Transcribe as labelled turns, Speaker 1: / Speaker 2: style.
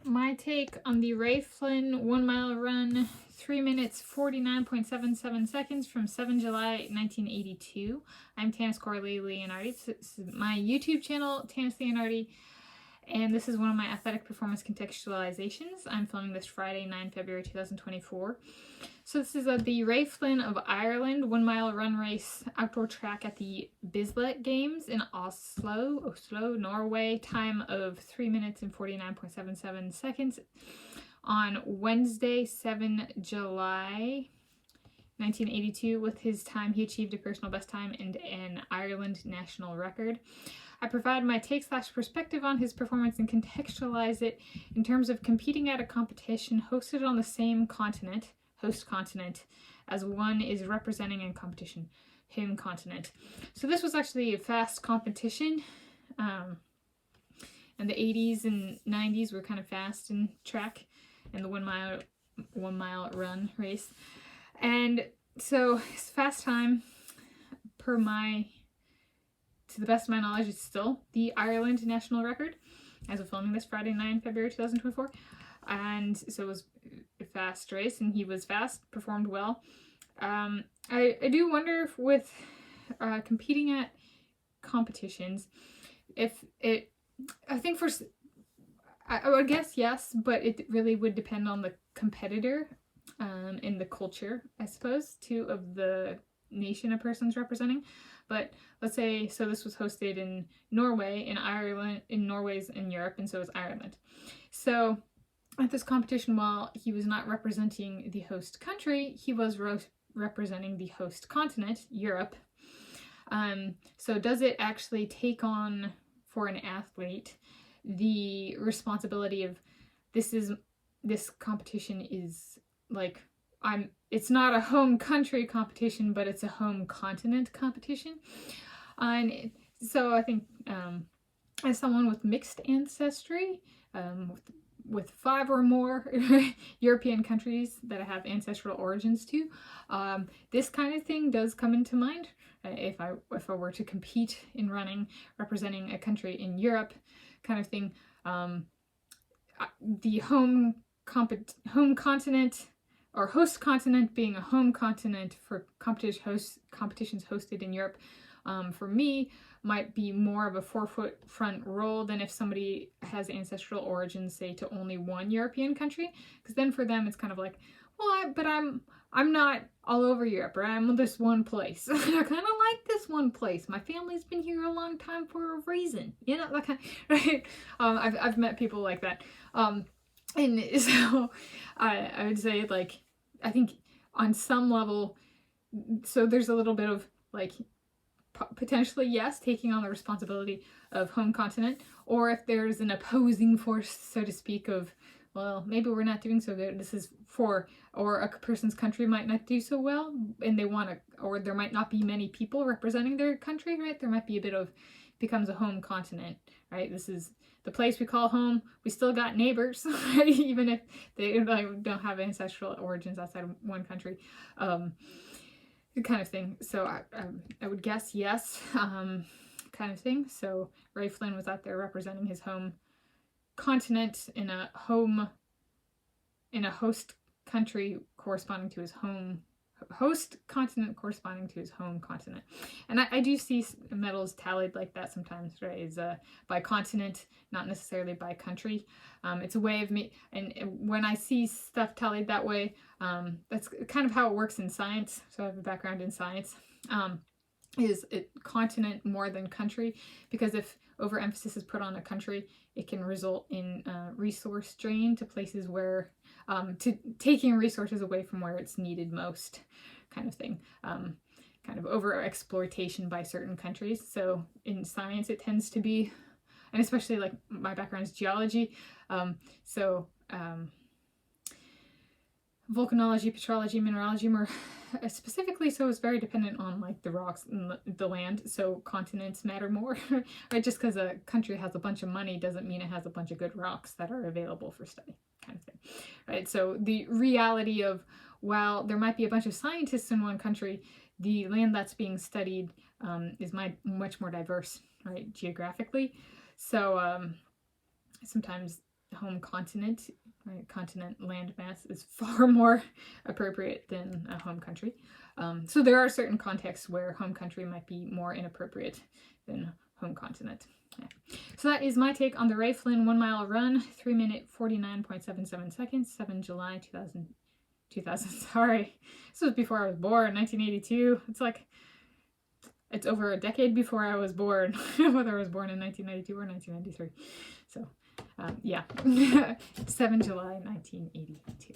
Speaker 1: my take on the Ray Flynn 1 mile run, 3 minutes 49.77 seconds from 7 July 1982. I'm Tanis Coralee Leonhardi. This is my YouTube channel, Tanis Leonhardi, and this is one of my athletic performance contextualizations. I'm filming this Friday, 9 February 2024. So this is the Ray Flynn of Ireland 1 mile run race outdoor track at the Bislett Games in Oslo, Norway. Time of 3 minutes and 49.77 seconds on Wednesday, 7 July 1982. With his time, he achieved a personal best time and an Ireland national record. I provide my take/perspective on his performance and contextualize it in terms of competing at a competition hosted on the same continent, host continent, as one is representing in competition, home continent. So this was actually a fast competition. And the 80s and 90s were kind of fast in track and the 1 mile run race. And so his fast time, to the best of my knowledge, it's still the Ireland national record as of filming this Friday, 9 February 2024. And so it was a fast race, and he was fast, performed well. I do wonder if with competing at competitions, if it, I think I would guess yes, but it really would depend on the competitor and the culture, I suppose, too, of the nation a person's representing. But let's say, so this was hosted in Norway, in Ireland, in Norway's in Europe, and so is Ireland. So at this competition, while he was not representing the host country, he was representing the host continent, Europe. So does it actually take on, for an athlete, the responsibility of this competition is like, it's not a home country competition, but it's a home continent competition. And so I think as someone with mixed ancestry, with 5 or more European countries that I have ancestral origins to, this kind of thing does come into mind. If I were to compete in running, representing a country in Europe, kind of thing, the home continent, or host continent being a home continent for competitions hosted in Europe, for me, might be more of a forefront role than if somebody has ancestral origins, say, to only one European country, because then for them it's kind of like, well, but I'm not all over Europe, or I'm this one place. I kind of like this one place. My family's been here a long time for a reason, you know, that kind of, right? I've met people like that, and so I would say, like, I think on some level, so there's a little bit of like potentially, yes, taking on the responsibility of home continent, or if there's an opposing force, so to speak, of, well, maybe we're not doing so good, this is for, or a person's country might not do so well, and they want to, or there might not be many people representing their country, right? There might be a bit of, becomes a home continent, right? This is the place we call home. We still got neighbors, right? Even if they don't have ancestral origins outside of one country, kind of thing. So I would guess yes, kind of thing. So Ray Flynn was out there representing his home continent in a host country corresponding to his home host continent corresponding to his home continent. And I do see medals tallied like that sometimes, right? Is by continent, not necessarily by country. It's a way of me, and when I see stuff tallied that way, that's kind of how it works in science. So I have a background in science. Is it continent more than country? Because if overemphasis is put on a country, it can result in resource drain to places where, taking resources away from where it's needed most, kind of thing. Kind of over exploitation by certain countries. So in science, it tends to be, and especially like my background is geology, volcanology, petrology, mineralogy, more specifically, so it's very dependent on like the rocks and the land, so continents matter more, right? Just because a country has a bunch of money doesn't mean it has a bunch of good rocks that are available for study, kind of thing, right? So the reality of, while there might be a bunch of scientists in one country, the land that's being studied is much more diverse, right, geographically. So sometimes home continent, right? Continent landmass is far more appropriate than a home country. So there are certain contexts where home country might be more inappropriate than home continent. Yeah. So that is my take on the Ray Flynn 1 mile run, 3 minute 49.77 seconds, 7 July 2000, sorry. This was before I was born, 1982. It's like, it's over a decade before I was born, whether I was born in 1992 or 1993. So, yeah, 7 July 1982.